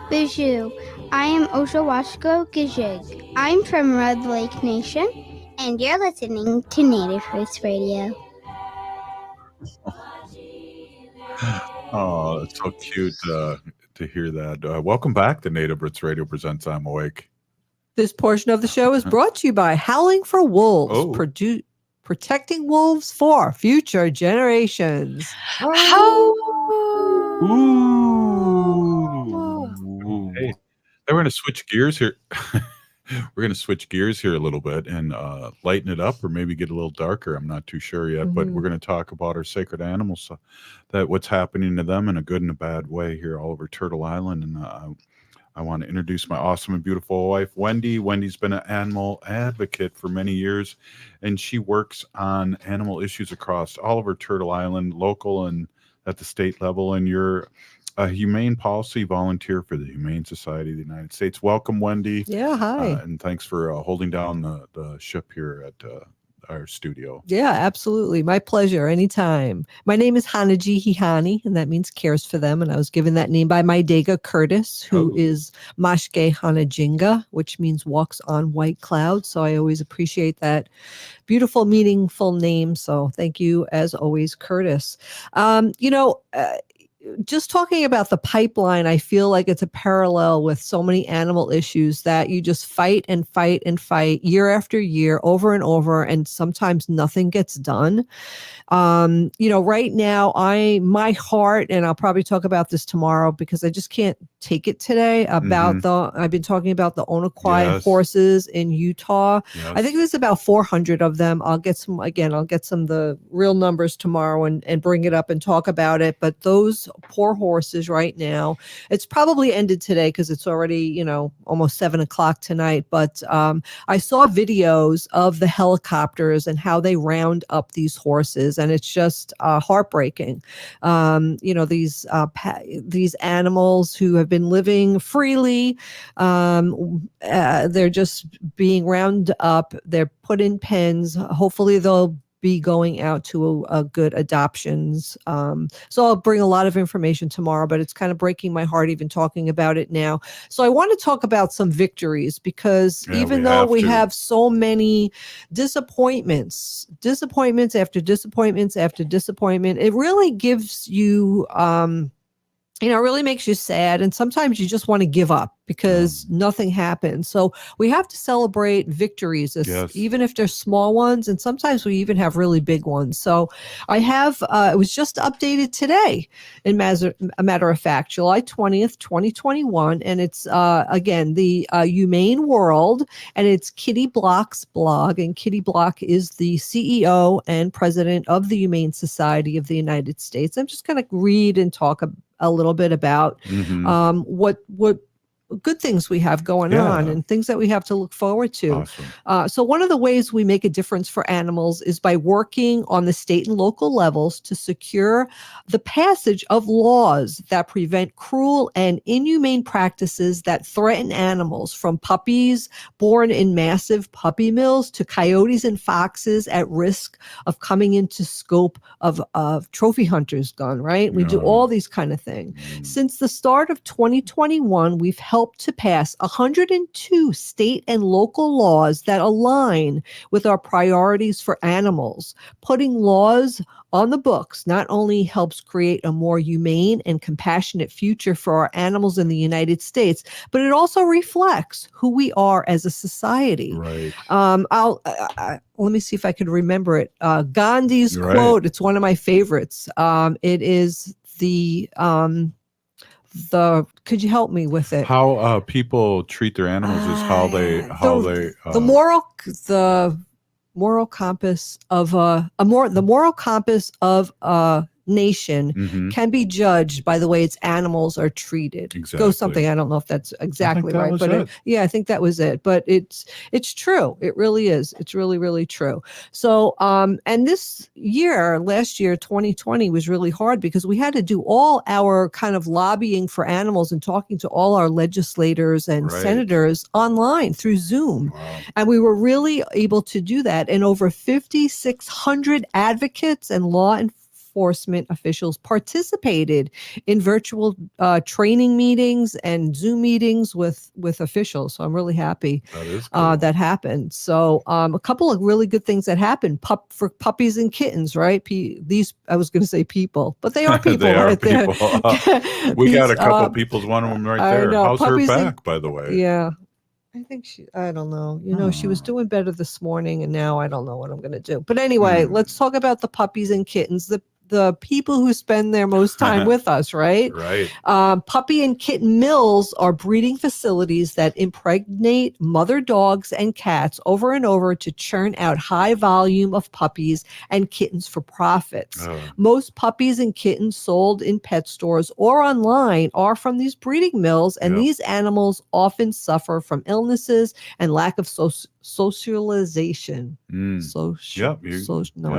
Bonjour, I am Oshawashko Gajig. I'm from Red Lake Nation, and you're listening to Native Roots Radio. Oh, it's so cute to hear that. Welcome back to Native Roots Radio presents I'm Awake. This portion of the show is brought to you by Howling for Wolves, protecting wolves for future generations. Hey, we're going to switch gears here. We're going to switch gears here a little bit and lighten it up or maybe get a little darker. I'm not too sure yet, but we're going to talk about our sacred animals, that what's happening to them in a good and a bad way here all over Turtle Island. And I want to introduce my awesome and beautiful wife, Wendy. Wendy's been an animal advocate for many years, and she works on animal issues across all over Turtle Island, local and at the state level. And you're a humane policy volunteer for the Humane Society of the United States. Welcome, Wendy. Yeah, hi. And thanks for holding down the ship here at our studio. Yeah, absolutely. My pleasure. Anytime. My name is Hanaji Hihani, and that means cares for them. And I was given that name by my Dega Curtis, who is Mashke Hanajinga, which means walks on white clouds. So I always appreciate that beautiful, meaningful name. So thank you, as always, Curtis. Just talking about the pipeline, I feel like it's a parallel with so many animal issues that you just fight and fight and fight year after year, over and over, and sometimes nothing gets done. Right now, my heart, and I'll probably talk about this tomorrow because I just can't take it today, about I've been talking about the Onaquai horses in Utah. Yes. I think there's about 400 of them. I'll get some the real numbers tomorrow and bring it up and talk about it. But those poor horses right now, it's probably ended today because it's already, almost 7:00 tonight. But I saw videos of the helicopters and how they round up these horses, and it's just heartbreaking. These animals who have been living freely, they're just being rounded up. They're put in pens. Hopefully they'll be going out to a good adoptions. So I'll bring a lot of information tomorrow, but it's kind of breaking my heart even talking about it now. So I want to talk about some victories because even though we have so many disappointments after disappointments after disappointment, it really gives you it really makes you sad. And sometimes you just want to give up because nothing happens. So we have to celebrate victories, even if they're small ones. And sometimes we even have really big ones. So I have, it was just updated today, a matter of fact, July 20th, 2021. And it's, again, the Humane World, and it's Kitty Block's blog. And Kitty Block is the CEO and president of the Humane Society of the United States. I'm just going to read and talk a little bit about what good things we have going on and things that we have to look forward to. Awesome. So one of the ways we make a difference for animals is by working on the state and local levels to secure the passage of laws that prevent cruel and inhumane practices that threaten animals, from puppies born in massive puppy mills to coyotes and foxes at risk of coming into scope of trophy hunters' gun, right? We do all these kind of things. Since the start of 2021, we've helped to pass 102 state and local laws that align with our priorities for animals. Putting laws on the books not only helps create a more humane and compassionate future for our animals in the United States, but it also reflects who we are as a society. Right. Let me see if I can remember it. Gandhi's quote, it's one of my favorites. It is could you help me with it? How people treat their animals is the moral compass of the moral compass of a nation can be judged by the way its animals are treated. Go something. I don't know if that's exactly right, but I think that was it. But it's true. It really is. It's really, really true. So, and last year, 2020 was really hard because we had to do all our kind of lobbying for animals and talking to all our legislators and senators online through Zoom. Wow. And we were really able to do that. And over 5,600 advocates and law enforcement officials participated in virtual training meetings and Zoom meetings with officials. So I'm really happy that happened. So a couple of really good things that happened for puppies and kittens, right? I was going to say people, but they are people. They are people. We got a couple of people's, one of them right there. How's her back, by the way? Yeah. I think I don't know. She was doing better this morning, and now I don't know what I'm going to do. But anyway, let's talk about the puppies and kittens, the people who spend their most time with us, right? Right. Puppy and kitten mills are breeding facilities that impregnate mother dogs and cats over and over to churn out high volume of puppies and kittens for profits. Most puppies and kittens sold in pet stores or online are from these breeding mills, and these animals often suffer from illnesses and lack of socialization. I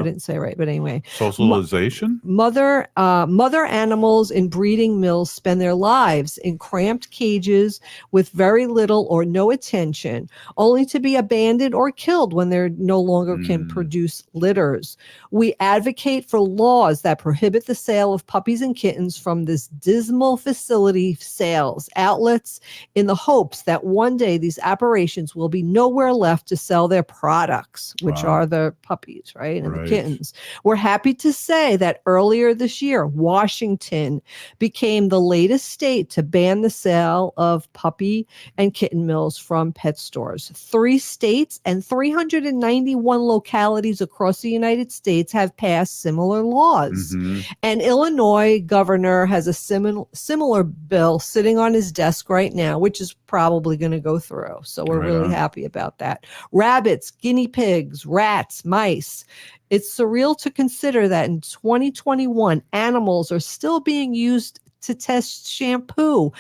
didn't say it right, but anyway. Socialization? Mother animals in breeding mills spend their lives in cramped cages with very little or no attention, only to be abandoned or killed when they no longer can produce litters. We advocate for laws that prohibit the sale of puppies and kittens from this dismal facility sales outlets, in the hopes that one day these operations will be nowhere left to sell their products, which are the puppies, right? And the kittens. We're happy to say that earlier this year, Washington became the latest state to ban the sale of puppy and kitten mills from pet stores. 3 states and 391 localities across the United States have passed similar laws. And Illinois governor has a similar bill sitting on his desk right now, which is probably going to go through. So we're really happy about that. Rabbits, guinea pigs, rats, mice. It's surreal to consider that in 2021, animals are still being used to test shampoo,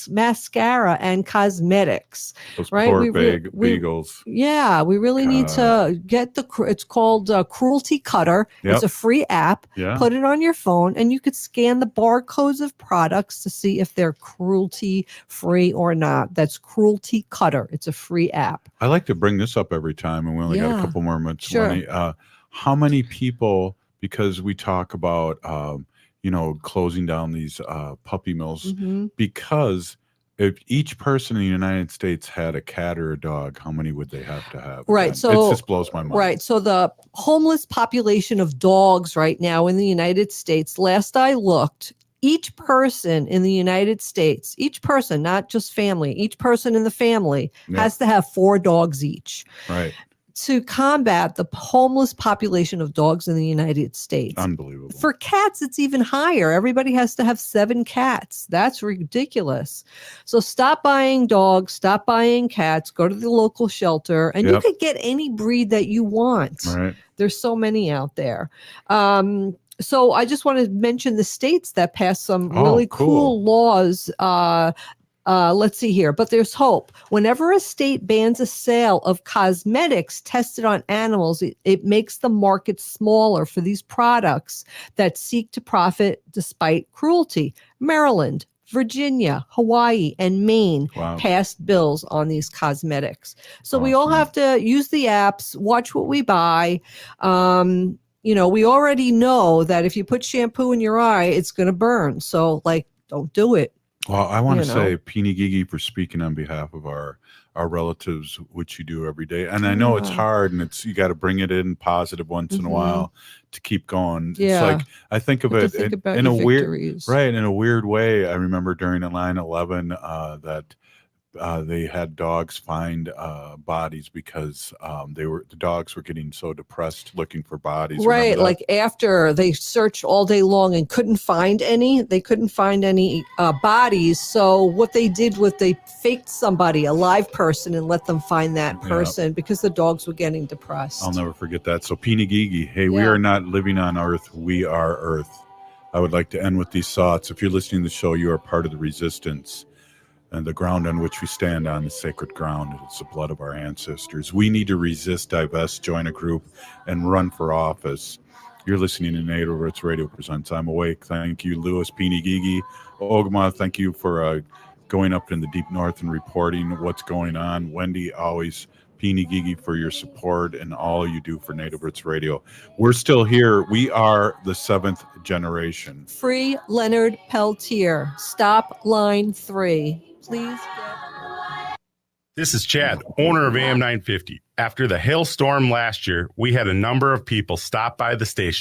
mascara, and cosmetics. Those right? poor beagles. Yeah, we really need to get it's called Cruelty Cutter. It's a free app. Put it on your phone, and you could scan the barcodes of products to see if they're cruelty free or not. That's Cruelty Cutter. It's a free app. I like to bring this up every time, and we only got a couple more minutes. Sure. How many people, because we talk about closing down these puppy mills, because if each person in the United States had a cat or a dog, how many would they have to have? Right. So it just blows my mind. Right. So the homeless population of dogs right now in the United States, last I looked, each person in the United States, each person, not just family, each person in the family has to have 4 dogs each. Right. To combat the homeless population of dogs in the United States. Unbelievable. For cats, it's even higher. Everybody has to have 7 cats. That's ridiculous. So stop buying dogs, stop buying cats, go to the local shelter, and you could get any breed that you want. Right. There's so many out there. So I just want to mention the states that passed some really cool laws. Let's see here, but there's hope. Whenever a state bans a sale of cosmetics tested on animals, it makes the market smaller for these products that seek to profit despite cruelty. Maryland, Virginia, Hawaii, and Maine passed bills on these cosmetics. So we all have to use the apps, watch what we buy. We already know that if you put shampoo in your eye, it's going to burn. So don't do it. Well, I want to say Peony Gigi for speaking on behalf of our relatives, which you do every day. And I know it's hard, and you got to bring it in positive once in a while to keep going. Yeah. It's like, I think of it in a weird way. I remember during the 9/11 that they had dogs find bodies because the dogs were getting so depressed looking for bodies. Right, like after they searched all day long and couldn't find any bodies. So what they did was they faked somebody, a live person, and let them find that person because the dogs were getting depressed. I'll never forget that. So Peony Gigi, hey, we are not living on Earth. We are Earth. I would like to end with these thoughts. If you're listening to the show, you are part of the resistance. And the ground on which we stand on is sacred ground. It's the blood of our ancestors. We need to resist, divest, join a group, and run for office. You're listening to Native Roots Radio Presents. I'm Awake. Thank you, Louis, Peony Gigi. Ogma, thank you for going up in the deep north and reporting what's going on. Wendy, always. Peony Gigi, for your support and all you do for Native Roots Radio. We're still here. We are the 7th generation. Free Leonard Peltier. Stop line 3. Please. This is Chad, owner of AM 950. After the hailstorm last year, we had a number of people stop by the station